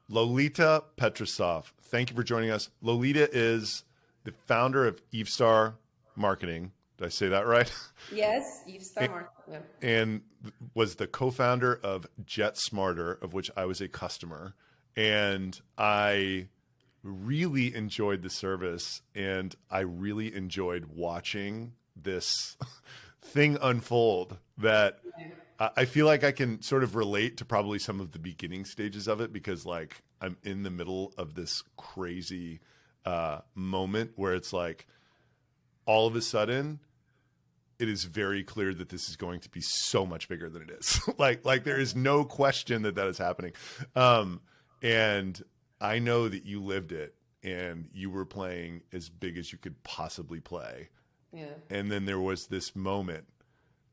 Lolita Petrossov. Thank you for joining us. Lolita is the founder of Evestar Marketing. Did I say that right? Yes, Vista Global. Yeah. And was the co-founder of JetSmarter, of which I was a customer. And I really enjoyed the service, and I really enjoyed watching this thing unfold that I feel like I can sort of relate to probably some of the beginning stages of it, because like I'm in the middle of this crazy moment where it's like all of a sudden it is very clear that this is going to be so much bigger than it is. like there is no question that that is happening. And I know that you lived it and you were playing as big as you could possibly play. Yeah. And then there was this moment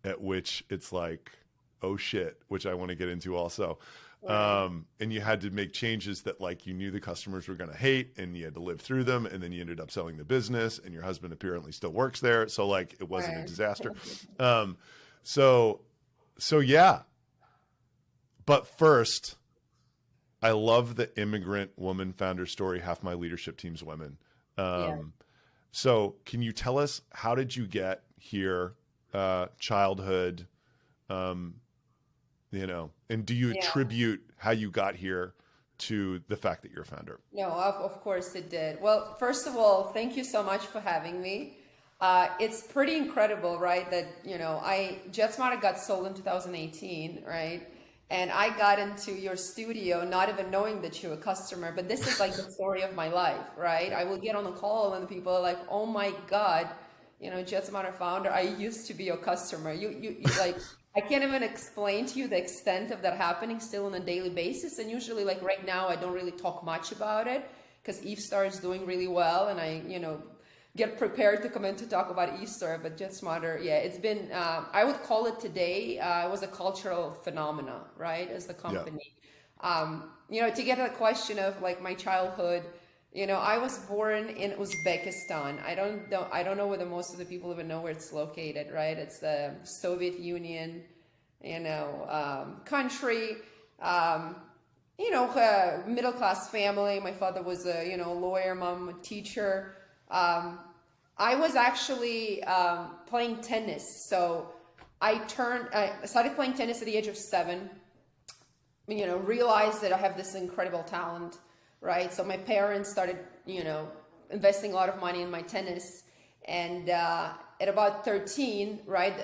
at which it's like, oh shit, which I want to get into also. Right. And you had to make changes that like you knew the customers were going to hate, and you had to live through them. And then you ended up selling the business, and your husband apparently still works there. So like it wasn't a Right. disaster. So yeah. But first, I love the immigrant woman founder story. Half my leadership team's women. Yeah. So can you tell us, how did you get here? Childhood, and do you Yeah. attribute how you got here to the fact that you're a founder? No, of course it did. Well, first of all, thank you so much for having me. It's pretty incredible, right? That, JetSmarter got sold in 2018, right? And I got into your studio not even knowing that you're a customer, but this is like the story of my life, right? I will get on a call and people are like, oh my God, JetSmarter founder, I used to be your customer. You like, I can't even explain to you the extent of that happening still on a daily basis. And usually like right now, I don't really talk much about it because Evestar is doing really well. And I, get prepared to come in to talk about Easter, but JetSmarter, yeah, it's been, I would call it today, it was a cultural phenomena, right, as the Yeah. company. To get to the question of like my childhood, I was born in Uzbekistan. I don't know whether most of the people even know where it's located, right? It's the Soviet Union, country. Middle class family. My father was a lawyer, mom a teacher. I was actually playing tennis. So I started playing tennis at the age of 7. Realized that I have this incredible talent, right? So my parents started, investing a lot of money in my tennis. And at about 13, right,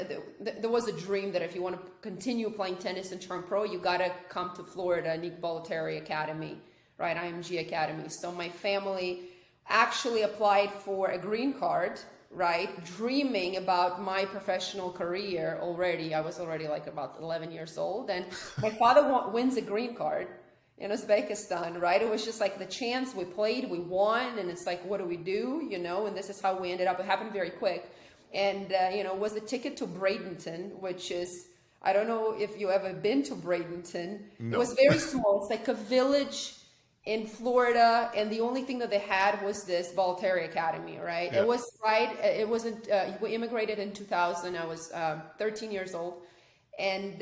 there was a dream that if you want to continue playing tennis and turn pro, you got to come to Florida, Nick Bollettieri Academy, right, IMG Academy. So my family actually applied for a green card, right, dreaming about my professional career already. I was already like about 11 years old, and my father wins a green card in Uzbekistan, right? It was just like the chance. We played, we won, and it's like, what do we do, and this is how we ended up. It happened very quick. And, was a ticket to Bradenton, which is, I don't know if you ever been to Bradenton. No. It was very small. It's like a village in Florida, and the only thing that they had was this Bollettieri Academy, right? Yeah. It was right. It wasn't. We immigrated in 2000. I was 13 years old, and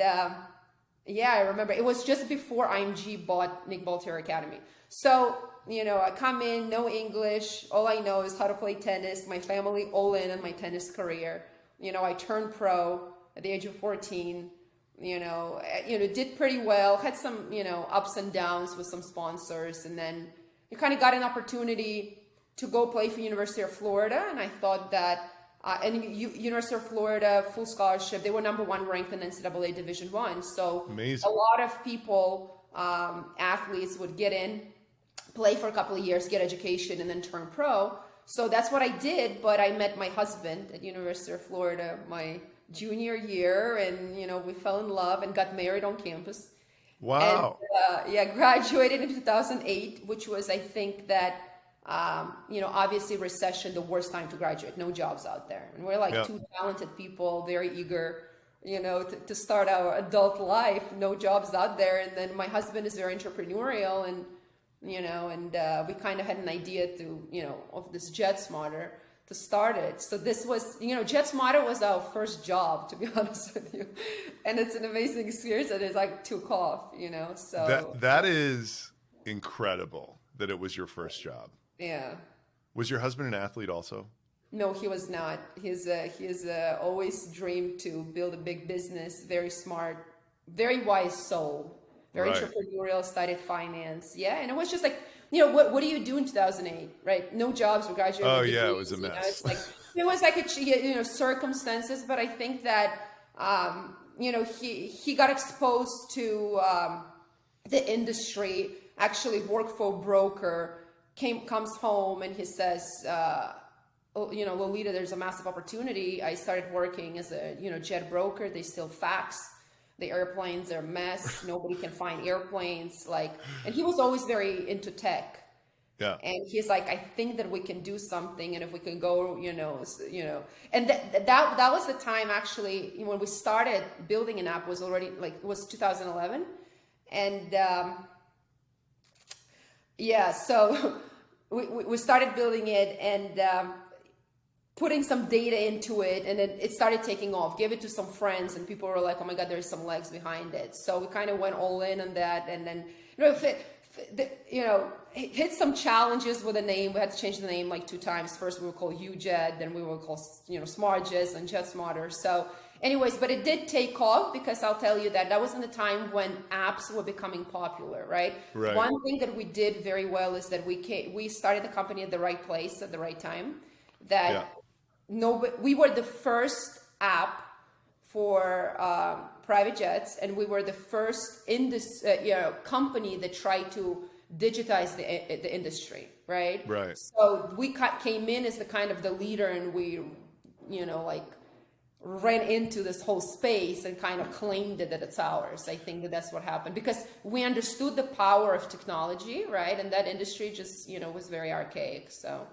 yeah, I remember it was just before IMG bought Nick Bollettieri Academy. So I come in, no English. All I know is how to play tennis. My family all in on my tennis career. I turned pro at the age of 14. Did pretty well, had some, ups and downs with some sponsors. And then you kind of got an opportunity to go play for University of Florida. And I thought that, University of Florida, full scholarship, they were #1 ranked in NCAA Division I. So Amazing. a lot of people, athletes would get in, play for a couple of years, get education, and then turn pro. So that's what I did. But I met my husband at University of Florida, my junior year, and we fell in love and got married on campus. Wow. And graduated in 2008, which was, I think that obviously recession, the worst time to graduate, no jobs out there, and we're like Yeah. two talented people, very eager to start our adult life, no jobs out there. And then my husband is very entrepreneurial, and we kind of had an idea of this JetSmarter to start it. So this was, JetSmarter was our first job, to be honest with you. And it's an amazing experience that it like took off, so. That is incredible that it was your first job. Yeah. Was your husband an athlete also? No, he was not. He's always dreamed to build a big business. Very smart, very wise soul. Very Right. entrepreneurial. Studied finance. Yeah, and it was just like, what do you do in 2008, right? No jobs. We graduated. Oh with yeah, it degrees, was a mess. It's like it was like circumstances, but I think that he got exposed to the industry. Actually, worked for a broker. Comes home and he says, Lolita, there's a massive opportunity. I started working as a, jet broker. They still fax. The airplanes are a mess. Nobody can find airplanes. And he was always very into tech. Yeah. And he's like, I think that we can do something. And if we can go, and that was the time actually when we started building an app was already it was 2011. And, yeah, so we started building it and putting some data into it, and then it started taking off. Gave it to some friends, and people were like, "Oh my God, there's some legs behind it." So we kind of went all in on that, and then hit some challenges with the name. We had to change the name like 2 times. First we were called UJet, then we were called SmartJet and JetSmarter. So anyways, but it did take off because I'll tell you that was in the time when apps were becoming popular, right? Right. One thing that we did very well is that we started the company at the right place at the right time. We were the first app for private jets, and we were the first in this company that tried to digitize the industry, right? Right. So we came in as the leader, and we ran into this whole space and kind of claimed it that it's ours. I think that's what happened because we understood the power of technology, right? And that industry just was very archaic. So.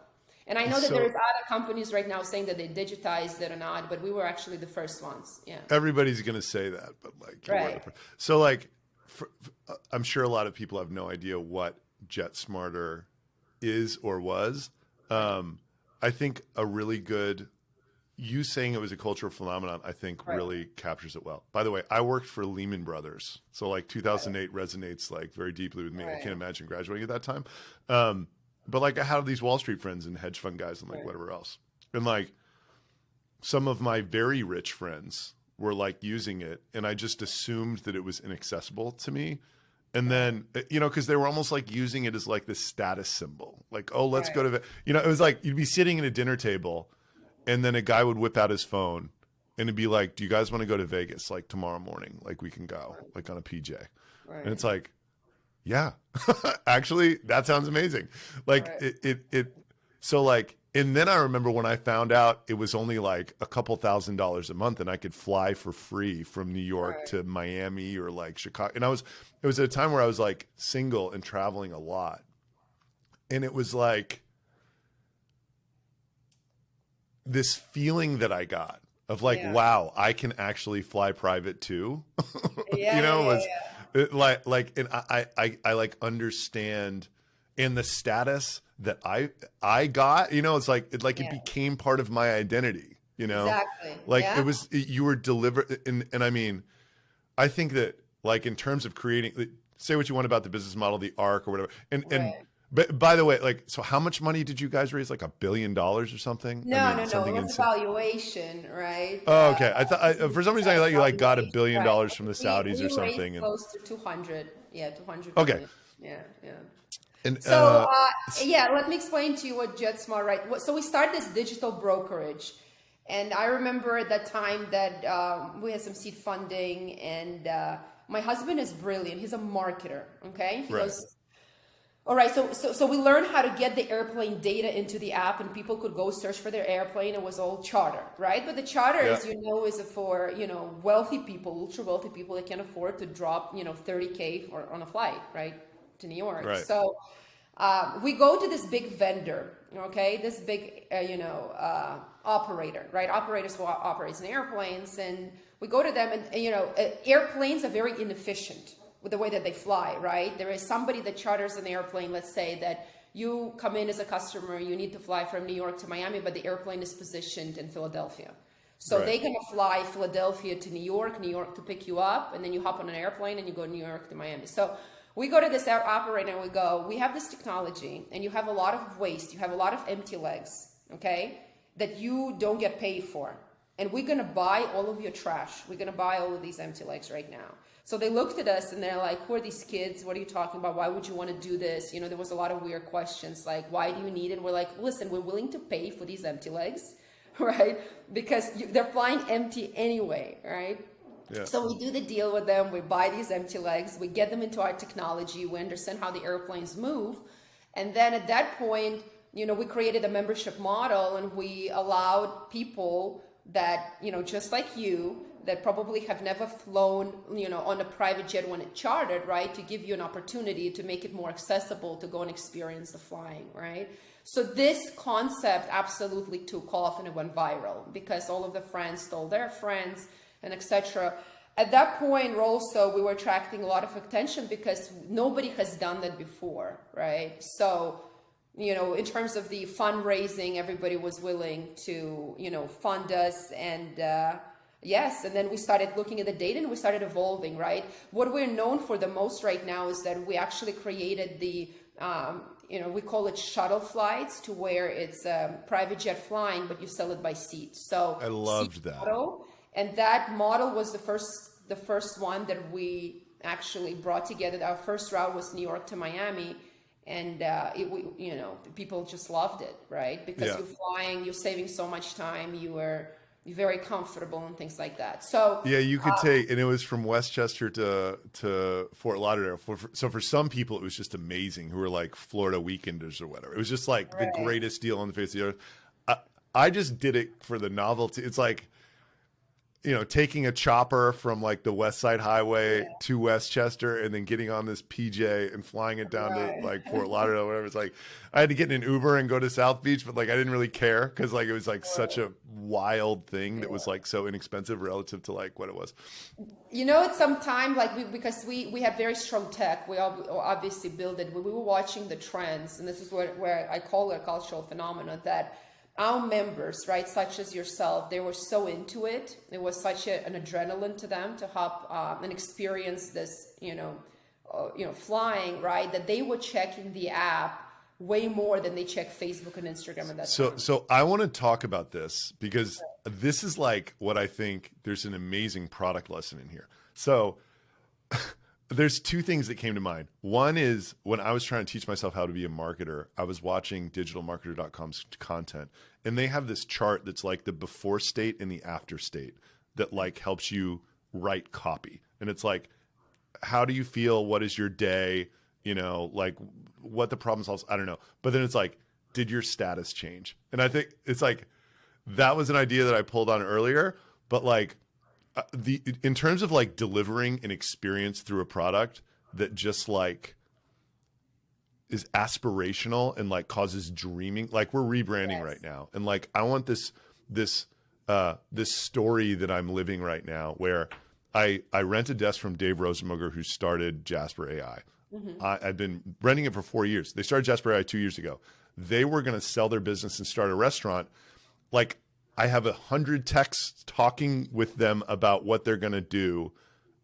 And I know that there's other companies right now saying that they digitized it or not, but we were actually the first ones. Yeah. Everybody's going to say that, but right. So I'm sure a lot of people have no idea what JetSmarter is or was. I think a really good, you saying it was a cultural phenomenon, I think really captures it well. By the way, I worked for Lehman Brothers. So 2008 resonates very deeply with me. I can't imagine graduating at that time. But I had these Wall Street friends and hedge fund guys and whatever else. And some of my very rich friends were using it, and I just assumed that it was inaccessible to me. And then, because they were almost using it as this status symbol. Oh, let's go to, it was you'd be sitting at a dinner table and then a guy would whip out his phone and it'd be like, do you guys want to go to Vegas tomorrow morning? We can go on a PJ. Right. And it's yeah, actually, that sounds amazing. And then I remember when I found out it was only a couple $1,000s a month and I could fly for free from New York to Miami or Chicago. And it was at a time where I was single and traveling a lot. And it was this feeling that I got of wow, I can actually fly private too. And I understand in the status that I got, it's it became part of my identity, Exactly. It was, you were delivered. And I mean, I think that in terms of creating, say what you want about the business model, the arc or whatever. But by the way, so how much money did you guys raise? $1 billion or something? No. It was valuation, right? Oh, okay. I thought for some reason I thought you got $1 billion from the Saudis or something. Close to 200. Yeah, 200. Okay. Million. Yeah. And so let me explain to you what JetSmart, right? So we started this digital brokerage, and I remember at that time that we had some seed funding, and my husband is brilliant. He's a marketer. Okay, he goes. All right, so we learned how to get the airplane data into the app, and people could go search for their airplane. It was all charter, right? But the charter, as you know, is for wealthy people, ultra wealthy people that can afford to drop $30K on a flight, right, to New York. Right. So we go to this big vendor, okay, this big operator, right? Operators who operates in airplanes, and we go to them, and airplanes are very inefficient with the way that they fly, right? There is somebody that charters an airplane, let's say that you come in as a customer, you need to fly from New York to Miami, but the airplane is positioned in Philadelphia. So they're going to fly Philadelphia to New York to pick you up, and then you hop on an airplane and you go New York to Miami. So We go to this operator and we go, we have this technology and you have a lot of waste, you have a lot of empty legs, okay, that you don't get paid for. And we're going to buy all of your trash. We're going to buy all of these empty legs right now. So they looked at us and they're like, who are these kids? What are you talking about? Why would you want to do this? You know, there was a lot of weird questions like, why do you need it? We're like, listen, we're willing to pay for these empty legs, right? Because they're flying empty anyway, right? Yeah. So we do the deal with them. We buy these empty legs. We get them into our technology. We understand how the airplanes move. And then at that point, you know, we created a membership model and we allowed people that, you know, just like you, that probably have never flown, you know, on a private jet when it chartered, right, to give you an opportunity to make it more accessible to go and experience the flying, right? So this concept absolutely took off and it went viral because all of the friends told their friends and etc. At that point also we were attracting a lot of attention because nobody has done that before, right? So, you know, in terms of the fundraising, everybody was willing to, you know, fund us and yes, and then we started looking at the data and we started evolving, right? What we're known for the most right now is that we actually created the, you know, we call it shuttle flights, to where it's private jet flying, but you sell it by seat. So I loved that. Model, and that model was the first one that we actually brought together. Our first route was New York to Miami. And you know, people just loved it, right? Because you're flying, you're saving so much time, you're very comfortable and things like that. So yeah, you could take, and it was from Westchester to Fort Lauderdale. So for some people, it was just amazing, who were like Florida weekenders or whatever. It was just like the greatest deal on the face of the earth. I just did it for the novelty. It's like, you know, taking a chopper from like the West Side Highway to Westchester and then getting on this PJ and flying it down to like Fort Lauderdale or whatever. It's like, I had to get in an Uber and go to South Beach, but like, I didn't really care. Cause like, it was like such a wild thing that was like so inexpensive relative to like what it was. You know, at some time, like because we have very strong tech, we obviously build it. We were watching the trends, and this is where I call it a cultural phenomenon, that our members, right, such as yourself, they were so into it. It was such an adrenaline to them to hop and experience this, you know, flying, right, that they were checking the app way more than they check Facebook and Instagram at that time. So I want to talk about this because this is like what I think there's an amazing product lesson in here. So there's two things that came to mind. One is when I was trying to teach myself how to be a marketer, I was watching digitalmarketer.com's content, and they have this chart that's like the before state and the after state that like helps you write copy. And it's like, how do you feel? What is your day? You know, like what the problem solves, I don't know. But then it's like, did your status change? And I think it's like, that was an idea that I pulled on earlier, but like, in terms of like delivering an experience through a product that just like is aspirational and like causes dreaming, like we're rebranding right now. And like, I want this story that I'm living right now where I rent a desk from Dave Rosenberger, who started Jasper AI. I've been renting it for 4 years. They started Jasper AI 2 years ago. They were going to sell their business and start a restaurant. Like, I have 100 texts talking with them about what they're going to do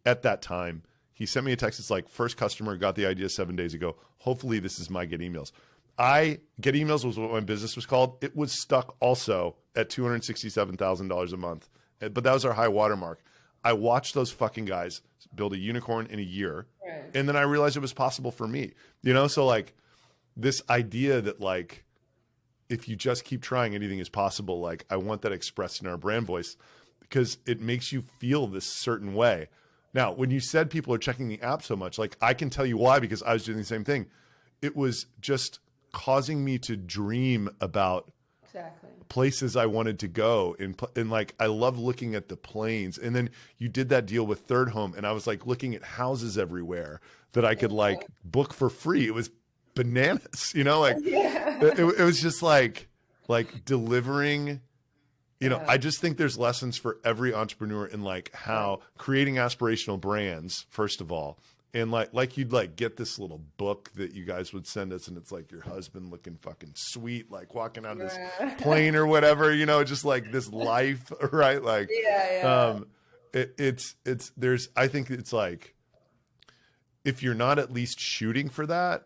at that time. He sent me a text. It's like, first customer, got the idea 7 days ago. Hopefully this is my Get Emails. Get Emails was what my business was called. It was stuck also at $267,000 a month. But that was our high watermark. I watched those fucking guys build a unicorn in a year. Right. And then I realized it was possible for me, you know? So like this idea that like, if you just keep trying, anything is possible. Like I want that expressed in our brand voice because it makes you feel this certain way. Now, when you said people are checking the app so much, like I can tell you why, because I was doing the same thing. It was just causing me to dream about places I wanted to go. And like, I love looking at the planes. And then you did that deal with Third Home. And I was like looking at houses everywhere that I could like book for free. It was bananas, you know, like it was just like delivering, you know, I just think there's lessons for every entrepreneur in like how creating aspirational brands, first of all, and like you'd like get this little book that you guys would send us and it's like your husband looking fucking sweet, like walking on this plane or whatever, you know, just like this life, right? Like, it's there's, I think it's like, if you're not at least shooting for that,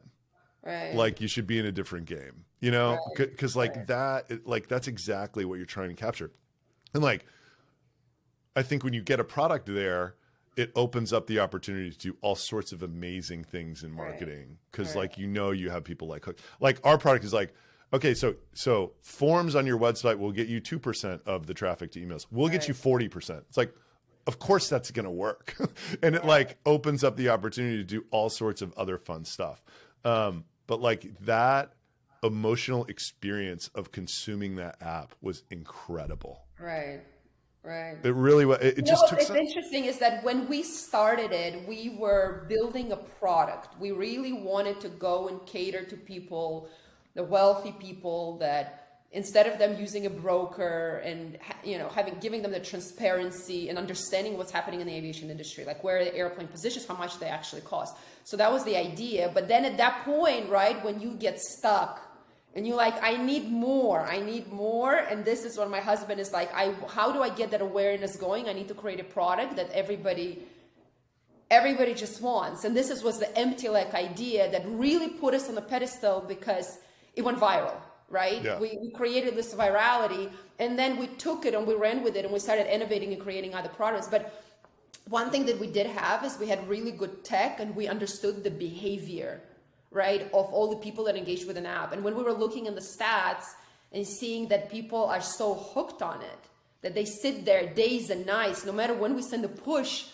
Right. like you should be in a different game, you know, Right. because like that, like that's exactly what you're trying to capture. And like, I think when you get a product there, it opens up the opportunity to do all sorts of amazing things in marketing. Cause like, you know, you have people like our product is like, okay, so forms on your website will get you 2% of the traffic to emails. We'll get you 40%. It's like, of course that's going to work. And it like opens up the opportunity to do all sorts of other fun stuff. But like that emotional experience of consuming that app was incredible. Right. Right. It really was. It just took What's some. interesting is that when we started it, we were building a product. We really wanted to go and cater to people, the wealthy people, that instead of them using a broker and giving them the transparency and understanding what's happening in the aviation industry, like where the airplane positions, how much they actually cost. So that was the idea. But then at that point, right, when you get stuck and you're like, I need more. And this is when my husband is like, how do I get that awareness going? I need to create a product that everybody just wants. And this was the empty leg idea that really put us on the pedestal because it went viral, right? Yeah. We created this virality, and then we took it and we ran with it and we started innovating and creating other products. But one thing that we did have is we had really good tech and we understood the behavior, right, of all the people that engage with an app. And when we were looking in the stats and seeing that people are so hooked on it, that they sit there days and nights, no matter when we send a push,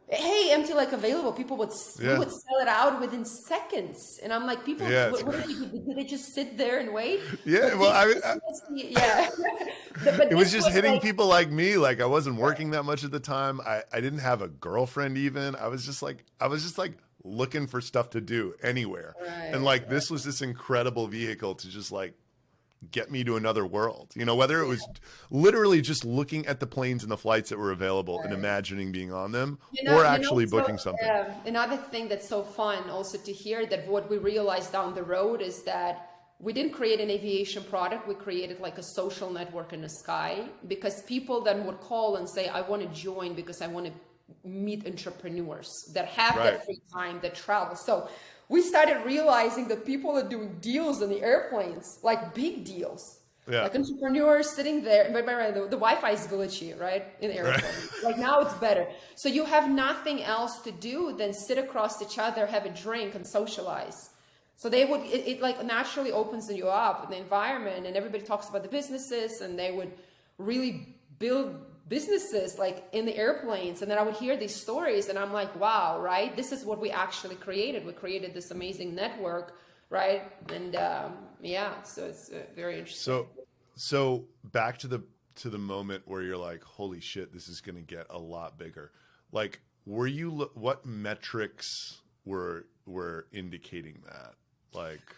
hey, empty like available, people would we would sell it out within seconds. And I'm like, people, did they just sit there and wait? Yeah, but well, yeah. It was just hitting people like me. Like I wasn't working that much at the time. I didn't have a girlfriend even. I was just like looking for stuff to do anywhere. Right, and like this was this incredible vehicle to just like get me to another world, you know, whether it was literally just looking at the planes and the flights that were available and imagining being on them, or actually booking something. Another thing that's so fun also to hear, that what we realized down the road is that we didn't create an aviation product. We created like a social network in the sky, because people then would call and say, I want to join because I want to meet entrepreneurs that have that free time, that travel. So we started realizing that people are doing deals in the airplanes, like big deals, like entrepreneurs sitting there. But the Wi-Fi is glitchy, right, in the airplane. Like now it's better. So you have nothing else to do than sit across each other, have a drink, and socialize. So they would, it like naturally opens you up in the environment, and everybody talks about the businesses, and they would really build businesses like in the airplanes. And then I would hear these stories and I'm like, wow, right? This is what we actually created. We created this amazing network, right? And so it's very interesting. So back to the moment where you're like, holy shit, this is going to get a lot bigger. Like, what metrics were indicating that? Like,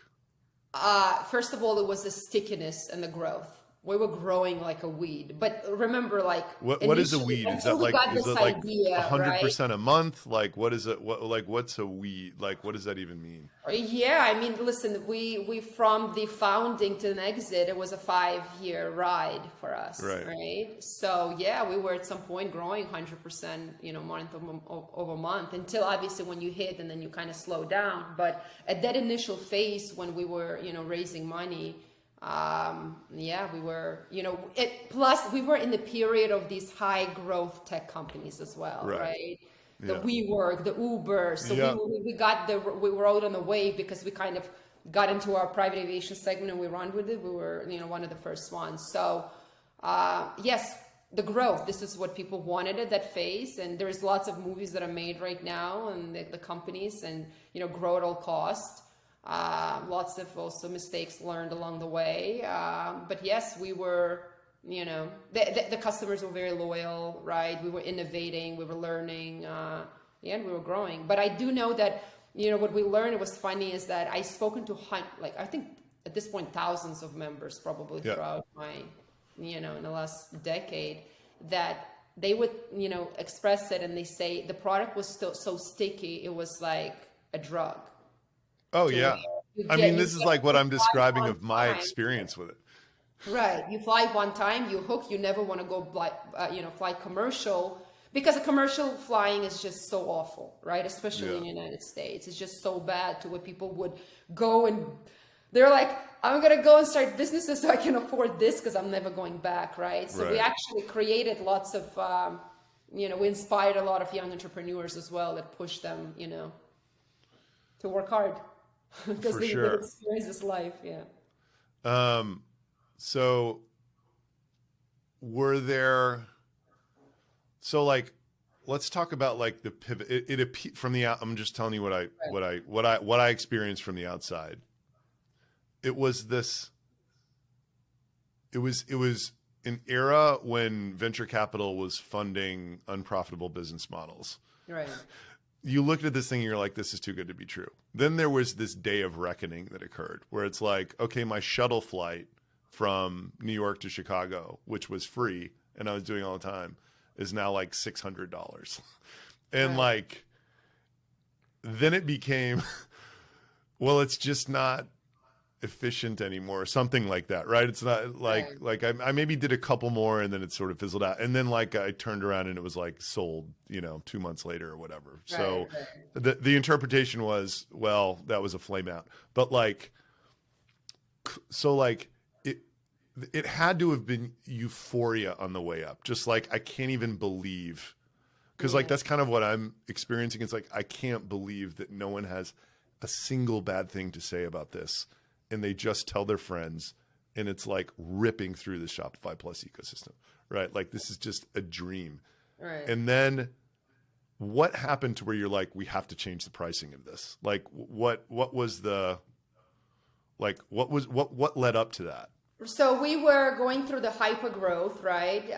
first of all, it was the stickiness and the growth. We were growing like a weed. But remember, like, what is a weed? Is that like, is it like 100% a month? Like, what is it? What's a weed? Like, what does that even mean? Yeah, I mean, listen, we from the founding to an exit, it was a 5-year ride for us, right? So yeah, we were at some point growing 100%, month over month, until obviously when you hit and then you kind of slow down. But at that initial phase when we were, raising money, we were, plus we were in the period of these high growth tech companies as well, right? The WeWork, the Uber. So we rode on the wave because we kind of got into our private aviation segment and we run with it. We were, one of the first ones. So, yes, the growth, this is what people wanted at that phase. And there's lots of movies that are made right now, and the companies, and, grow at all costs. Lots of also mistakes learned along the way. But yes, we were, the customers were very loyal, right? We were innovating, we were learning, and we were growing. But I do know that, what we learned, it was funny, is that I've spoken to, I think at this point, thousands of members probably throughout my, in the last decade, that they would, express it and they say the product was still so sticky, it was like a drug. Oh, yeah. I mean, this is like what I'm describing of my experience with it. Right. You fly one time, you hook, you never want to go, fly commercial, because the commercial flying is just so awful, right? Especially in the United States. It's just so bad to where people would go and they're like, I'm going to go and start businesses so I can afford this because I'm never going back, right? So we actually created lots of, you know, we inspired a lot of young entrepreneurs as well that pushed them, you know, to work hard because they experience this life. Yeah. So were there, so like, let's talk about like the pivot. It from the out. I'm just telling you what I experienced from the outside. It was an era when venture capital was funding unprofitable business models. Right. You looked at this thing and you're like, this is too good to be true. Then there was this day of reckoning that occurred where it's like, okay, my shuttle flight from New York to Chicago, which was free and I was doing all the time, is now like $600. And like, then it became, well, it's just not efficient anymore, or something like that, right? It's not like I maybe did a couple more and then it sort of fizzled out. And then like I turned around and it was like sold, you know, 2 months later or whatever. So the interpretation was, well, that was a flame out. But like, so like it had to have been euphoria on the way up. Just like, I can't even believe, because like that's kind of what I'm experiencing. It's like, I can't believe that no one has a single bad thing to say about this. And they just tell their friends, and it's like ripping through the Shopify Plus ecosystem, right? Like this is just a dream. Right. And then what happened to where you're like, we have to change the pricing of this? Like what was the, like, what led up to that? So we were going through the hyper growth, right?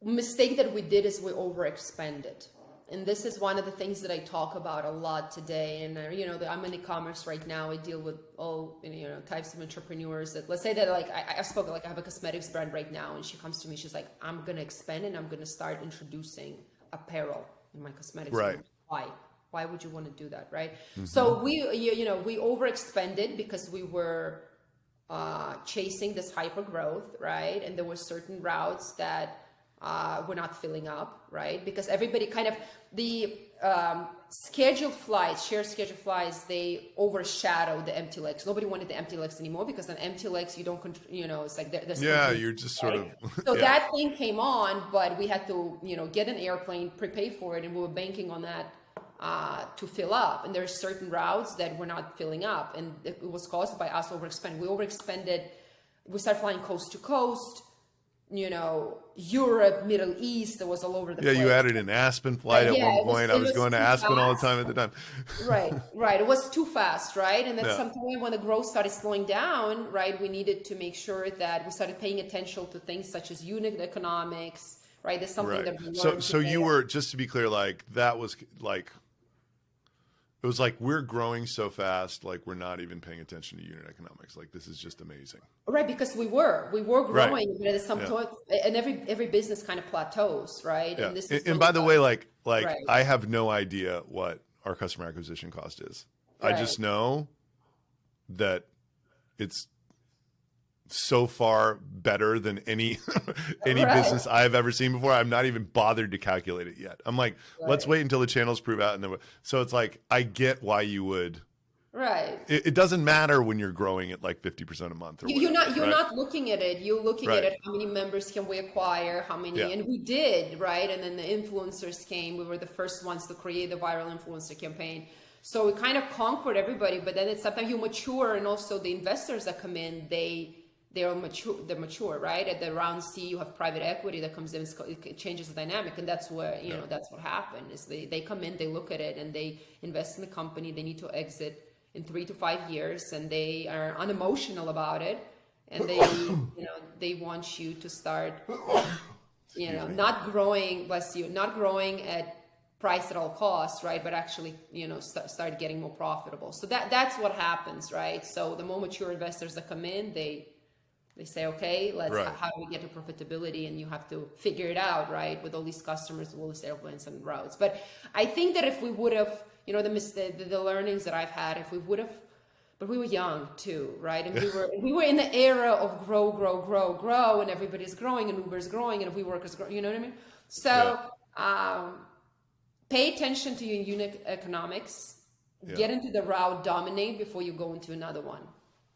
Mistake that we did is we overexpanded. And this is one of the things that I talk about a lot today. And, you know, I'm in e-commerce right now. I deal with all, you know, types of entrepreneurs that, let's say that like, I spoke, like I have a cosmetics brand right now and she comes to me, she's like, I'm going to expand and I'm going to start introducing apparel in my cosmetics brand. Why would you want to do that, right? Mm-hmm. So we overexpanded because we were chasing this hyper growth, right? And there were certain routes that were not filling up, right? Because everybody kind of, the scheduled flights, shared scheduled flights, they overshadow the empty legs. Nobody wanted the empty legs anymore because on empty legs, you don't, you know, it's like there's you're just sort of. So that thing came on, but we had to, you know, get an airplane, prepay for it, and we were banking on that to fill up. And there's certain routes that were not filling up, and it was caused by us overexpanding. We overexpanded. We started flying coast to coast. You know, Europe, Middle East, it was all over the place. Yeah, you added an Aspen flight at one point. I was going to Aspen all the time at the time. Right. It was too fast, right? And then sometime when the growth started slowing down, right, we needed to make sure that we started paying attention to things such as unit economics, right? There's something that we learned. So you were, just to be clear, like that was like, it was like, we're growing so fast, like we're not even paying attention to unit economics. Like this is just amazing. Right, because we were growing, but at some point, and every business kind of plateaus, right? Yeah. And this is and by the way, like I have no idea what our customer acquisition cost is. I just know that it's so far better than any business I've ever seen before. I'm not even bothered to calculate it yet. I'm like, let's wait until the channels prove out. And then, so it's like, I get why you would. Right. It doesn't matter when you're growing at like 50% a month. Or you're not looking at it. You're looking at it. How many members can we acquire? How many? And we did, right? And then the influencers came. We were the first ones to create the viral influencer campaign. So we kind of conquered everybody, but then it's sometimes you mature, and also the investors that come in, they're mature, right? At the round C, you have private equity that comes in, it changes the dynamic. And that's where, you know, that's what happened is they come in, they look at it and they invest in the company. They need to exit in 3 to 5 years, and they are unemotional about it. And they, you know, they want you to start, you know, not growing at price at all costs, right? But actually, you know, start getting more profitable. So that's what happens, right? So the more mature investors that come in, they say, okay, how do we get to profitability? And you have to figure it out, right? With all these customers, with all these airplanes and routes. But I think that if we would have, you know, the learnings that I've had, if we would have but we were young too, right? And we were in the era of grow, and everybody's growing, and Uber's growing, and WeWork growing. You know what I mean? So pay attention to your unit economics. Get into the route, dominate before you go into another one.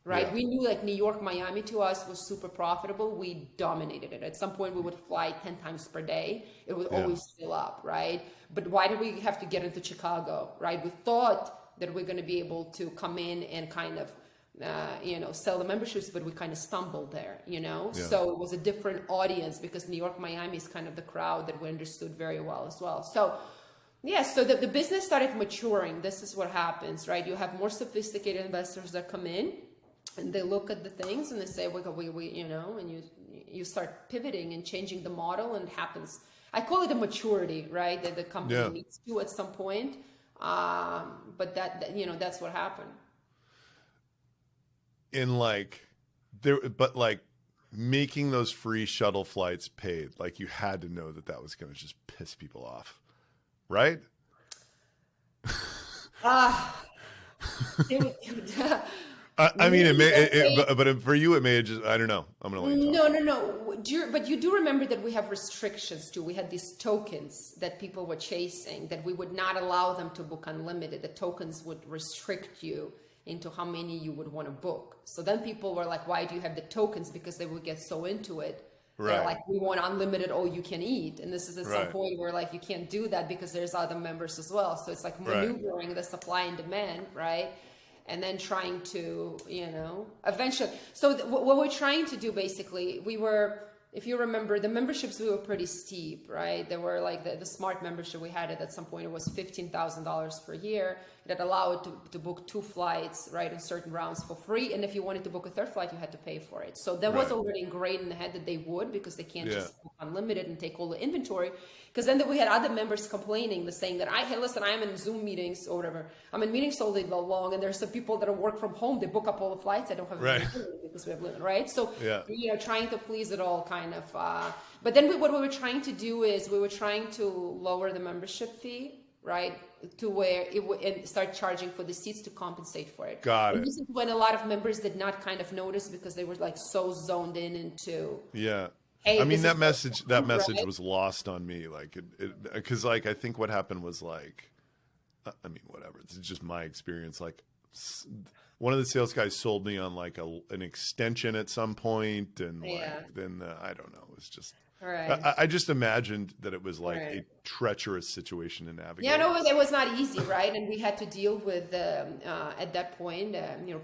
Right. We knew like New York, Miami to us was super profitable. We dominated it. At some point we would fly 10 times per day. It would always fill up. Right. But why did we have to get into Chicago? Right. We thought that we're going to be able to come in and kind of, sell the memberships, but we kind of stumbled there, So it was a different audience because New York, Miami is kind of the crowd that we understood very well as well. So so the business started maturing. This is what happens, right? You have more sophisticated investors that come in. And they look at the things and they say, and you start pivoting and changing the model, and it happens. I call it a maturity, right? That the company needs to at some point. But that's what happened. Making those free shuttle flights paid, like you had to know that was going to just piss people off, right? I mean, but for you, it may have just, I don't know. I'm going to let you talk. No. But you do remember that we have restrictions too. We had these tokens that people were chasing, that we would not allow them to book unlimited. The tokens would restrict you into how many you would want to book. So then people were like, why do you have the tokens? Because they would get so into it. Right. They're like, we want unlimited all you can eat. And this is at some point where like, you can't do that because there's other members as well. So it's like maneuvering the supply and demand, right? And then trying to, eventually. So what we're trying to do, basically, if you remember, the memberships, we were pretty steep, right? There were like the smart membership we had at some point, it was $15,000 per year. That allowed to book 2 flights, right, in certain rounds for free. And if you wanted to book a 3rd flight, you had to pay for it. So that was already ingrained in the head that they would, because they can't just book unlimited and take all the inventory. Because then we had other members complaining, saying that, hey, listen, I'm in Zoom meetings or whatever. I'm in meetings all day long, and there's some people that work from home. They book up all the flights. I don't have because we have limit, right? So, trying to please it all kind of. But then what we were trying to do is we were trying to lower the membership fee, right, to where it would, and start charging for the seats to compensate for it. Got it. This is when a lot of members did not kind of notice, because they were like so zoned in into. Yeah. Hey, I mean, that message was lost on me. Like because like, I think what happened was like, I mean, whatever. It's just my experience. Like one of the sales guys sold me on like an extension at some point, and then I don't know. It was just. Right. I just imagined that it was like a treacherous situation to navigate. Yeah, no, it was not easy, right? And we had to deal with, at that point,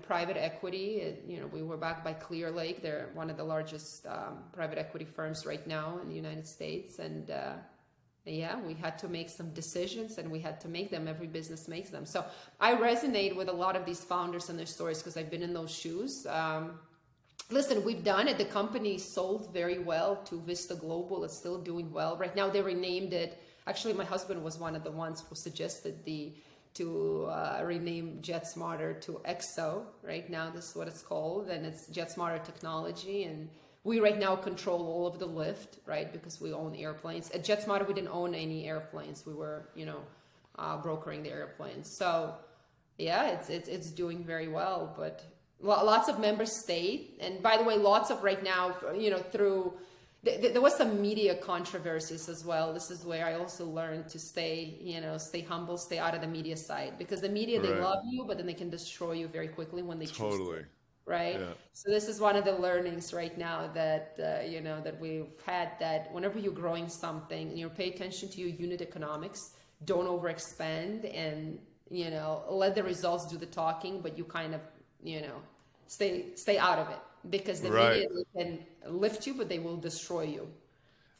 private equity. We were backed by Clear Lake. They're one of the largest private equity firms right now in the United States. And we had to make some decisions, and we had to make them. Every business makes them. So I resonate with a lot of these founders and their stories, because I've been in those shoes. Listen, we've done it. The company sold very well to Vista Global. It's still doing well. Right now, they renamed it. Actually, my husband was one of the ones who suggested to rename JetSmarter to EXO. Right now, this is what it's called. And it's JetSmarter Technology. And we right now control all of the lift, right? Because we own airplanes. At JetSmarter, we didn't own any airplanes. We were, brokering the airplanes. So, it's doing very well. But lots of members stayed. And by the way, lots of right now, there was some media controversies as well. This is where I also learned to stay humble, stay out of the media side, because the media, they love you, but then they can destroy you very quickly when they choose to, right? Yeah. So this is one of the learnings right now that, that we've had, that whenever you're growing something, pay attention to your unit economics, don't overexpand, and, let the results do the talking, but you kind of, stay out of it, because the media can lift you, but they will destroy you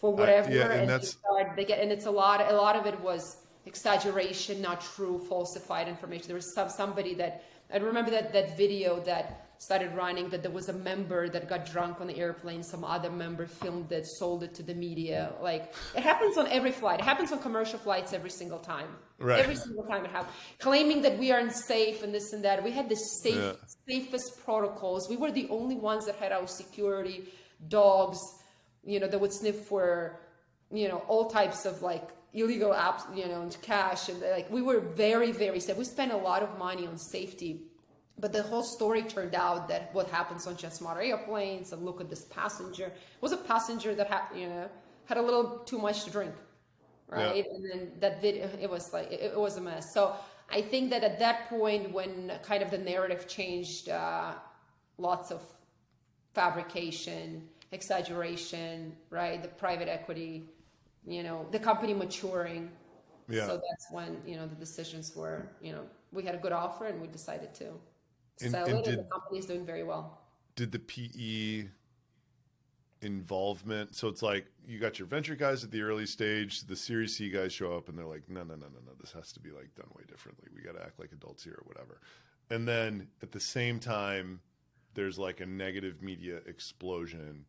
for whatever. And it's a lot of it was exaggeration, not true, falsified information. There was somebody that I remember that video that started running, that there was a member that got drunk on the airplane. Some other member filmed it, sold it to the media. Like, it happens on every flight. It happens on commercial flights every single time. Right. Every single time it happens. Claiming that we aren't safe and this and that. We had the safest protocols. We were the only ones that had our security dogs, that would sniff for, all types of like illegal apps, and cash. And like, we were very, very safe. We spent a lot of money on safety But the whole story turned out that what happens on JetSmarter airplanes, and look at this passenger, was a passenger that had a little too much to drink, right? And then that video, it was like, it was a mess. So I think that at that point, when kind of the narrative changed, lots of fabrication, exaggeration, right? The private equity, the company maturing. Yeah. So that's when, the decisions were, we had a good offer and we decided to sell it, and the company is doing very well. Did the PE involvement, so it's like you got your venture guys at the early stage, the Series C guys show up and they're like, no, this has to be like done way differently. We got to act like adults here or whatever. And then at the same time, there's like a negative media explosion.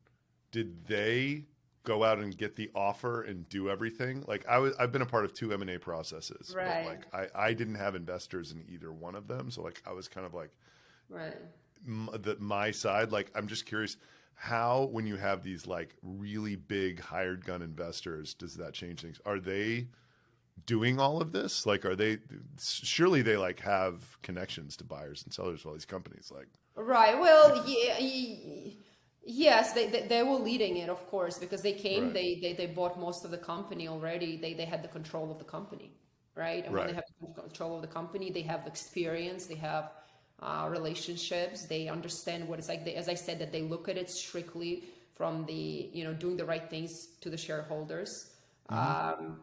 Did they go out and get the offer and do everything? Like I've been a part of 2 M&A processes, right. But like I didn't have investors in either one of them. So like I was kind of like, right. My side, like, I'm just curious how, when you have these like really big hired gun investors, does that change things? Are they doing all of this? Like, surely they like have connections to buyers and sellers of all these companies, like. Right. Well, yeah, yes, they were leading it, of course, because they came, right. They bought most of the company already. They had the control of the company, right? And when they have control of the company, they have experience, they have relationships, they understand what it's like. As I said, that they look at it strictly from the, doing the right things to the shareholders. Mm-hmm.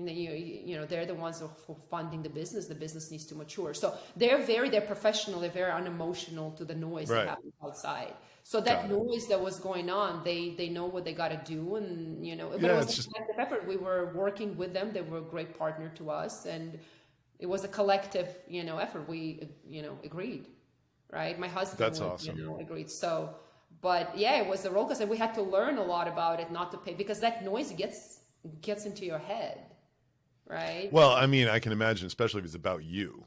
They're the ones who are funding the business. The business needs to mature. So they're professional. They're very unemotional to the noise that happens outside. So that noise that was going on, they know what they got to do. And, but it was a collective effort. We were working with them. They were a great partner to us. And it was a collective, effort. We, agreed, right? My husband That's awesome. Agreed. So, but yeah, it was a roller coaster. And we had to learn a lot about it, not to pay, because that noise gets into your head, right? Well, I mean, I can imagine, especially if it's about you.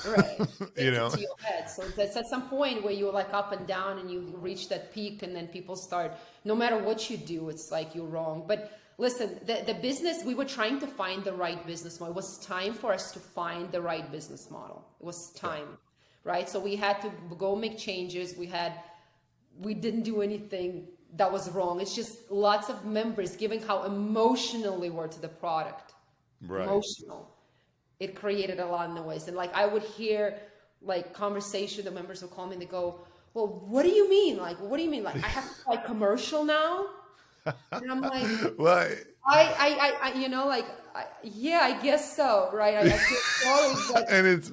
Right. Into your head. So that's at some point where you're like up and down and you reach that peak, and then people start, no matter what you do, it's like you're wrong. But listen, the business, we were trying to find the right business model. It was time for us to find the right business model. It was time, right? So we had to go make changes. We didn't do anything that was wrong. It's just lots of members, given how emotional they were to the product. Right. Emotional. It created a lot of noise. And like I would hear like conversation, the members would call me and they go, well, what do you mean? Like, what do you mean? Like, I have to buy commercial now? And I'm like, well, yeah, I guess so, right? I feel sorry, but and it's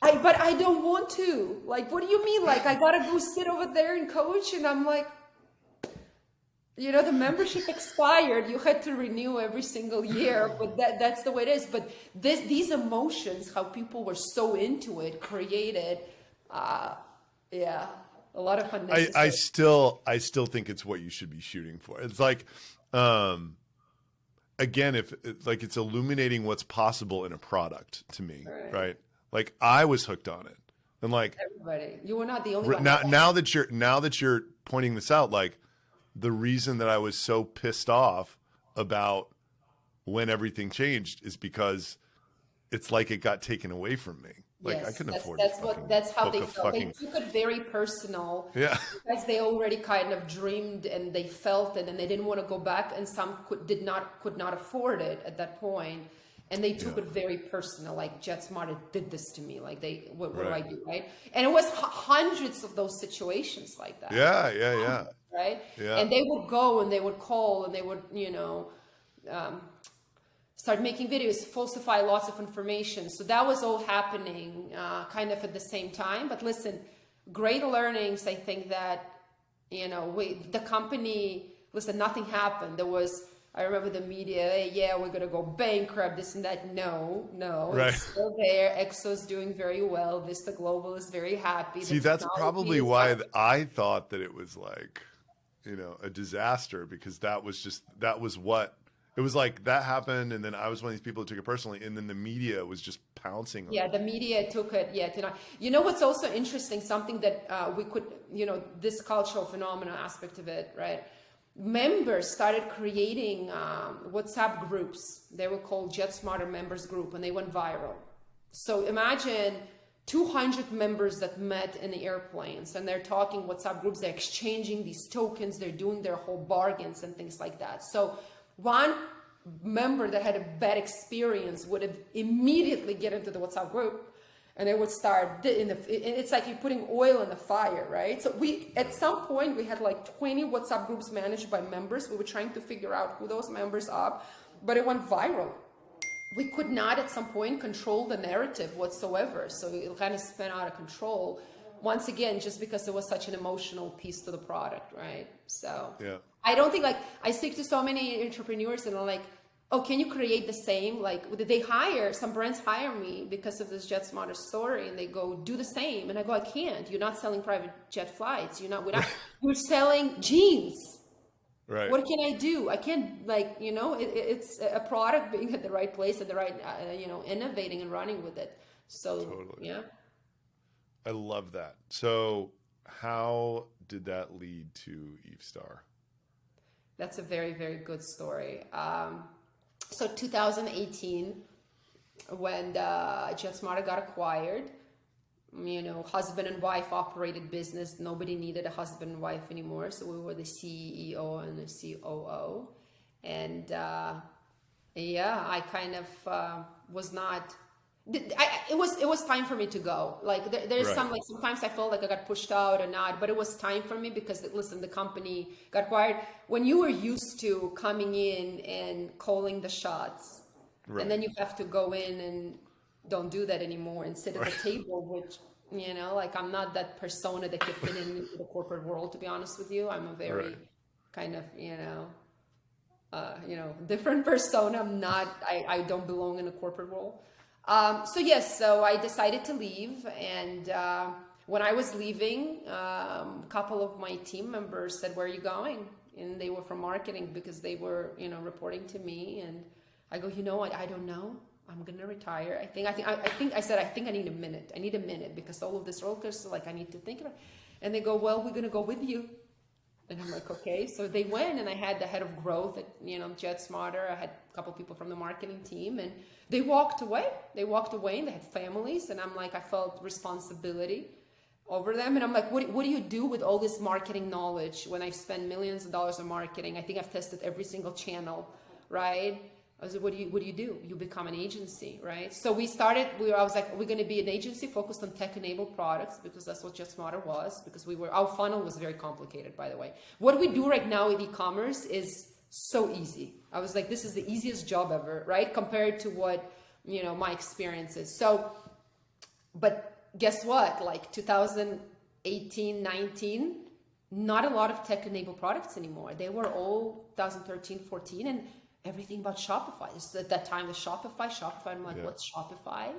but I don't want to. Like, what do you mean? Like, I gotta go sit over there and coach, and I'm like, the membership expired. You had to renew every single year, but that's the way it is. But these emotions, how people were so into it, created, a lot of unnecessary. I still think it's what you should be shooting for. It's like, again, if like it's illuminating what's possible in a product to me, right? Like I was hooked on it, and like everybody, you were not the only one. Now that you're pointing this out, like the reason that I was so pissed off about when everything changed is because it's like it got taken away from me. Like yes, I couldn't afford. That's how they felt. They took it very personal. Yeah. Because they already kind of dreamed and they felt it, and they didn't want to go back, and some could not afford it at that point, and they took it very personal. Like JetSmarter did this to me. Like what do I do, right? And it was hundreds of those situations like that. Yeah. Right. Yeah. And they would go and they would call and they would start making videos, falsify lots of information. So that was all happening kind of at the same time. But listen, great learnings. I think that, the company, listen, nothing happened. I remember the media, we're going to go bankrupt, this and that. No, right. It's still there. EXO's doing very well. Vista Global is very happy. See, that's probably why I thought that it was like, a disaster, because that was what it was like. That happened, and then I was one of these people who took it personally, and then the media was just pouncing on it. The media took it tonight. What's also interesting, something that we could, this cultural phenomenon aspect of it, right? Members started creating WhatsApp groups. They were called JetSmarter Members Group, and they went viral. So imagine 200 members that met in the airplanes, and they're talking WhatsApp groups, they're exchanging these tokens, they're doing their whole bargains and things like that. So one member that had a bad experience would have immediately get into the WhatsApp group, and they would start it's like you're putting oil in the fire, right? So at some point we had like 20 WhatsApp groups managed by members. We were trying to figure out who those members are, but it went viral. We could not at some point control the narrative whatsoever. So it kind of spun out of control once again, just because there was such an emotional piece to the product, right? So Yeah. I don't think, like, I speak to so many entrepreneurs and I'm like, oh, can you create the same? Like, some brands hire me because of this JetSmarter story, and they go, do the same. And I go, I can't. You're not selling private jet flights. We're selling jeans. Right. What can I do? I can't, like, it's a product being at the right place at the right, innovating and running with it. So, Totally. yeah. I love that. So how did that lead to Evestar? That's a very, very good story. So 2018, when JetSmarter got acquired, husband and wife operated business. Nobody needed a husband and wife anymore. So we were the CEO and the COO. And I kind of was not... It was time for me to go. Like there's Right. sometimes I felt like I got pushed out or not, but it was time for me because listen, the company got acquired. When you were used to coming in and calling the shots, Right. and then you have to go in and don't do that anymore and sit at the table, which, like I'm not that persona that could fit into the corporate world, to be honest with you. I'm a very Right. kind of, different persona. I don't belong in the corporate world. So I decided to leave, and when I was leaving, a couple of my team members said, "Where are you going?" And they were from marketing because they were, reporting to me. And I go, I don't know. I'm gonna retire. I think I need a minute. I need a minute because all of this roller coaster, like I need to think about it. And they go, "Well, we're gonna go with you." And I'm like, okay. So they went, and I had the head of growth at, JetSmarter. I had a couple people from the marketing team, and they walked away. And they had families. And I'm like, I felt responsibility over them. And I'm like, what do you do with all this marketing knowledge when I've spent millions of dollars on marketing? I think I've tested every single channel, right? I was like, what do you do? You become an agency, right? So I was like, we're going to be an agency focused on tech-enabled products, because that's what JetSmarter was, because our funnel was very complicated, by the way. What we do right now with e-commerce is so easy. I was like, this is the easiest job ever, right? Compared to what, my experience is. So, but guess what? Like 2018, 19, not a lot of tech-enabled products anymore. They were all 2013, 14, and everything about Shopify. So at that time, the Shopify, I'm like, what's Shopify?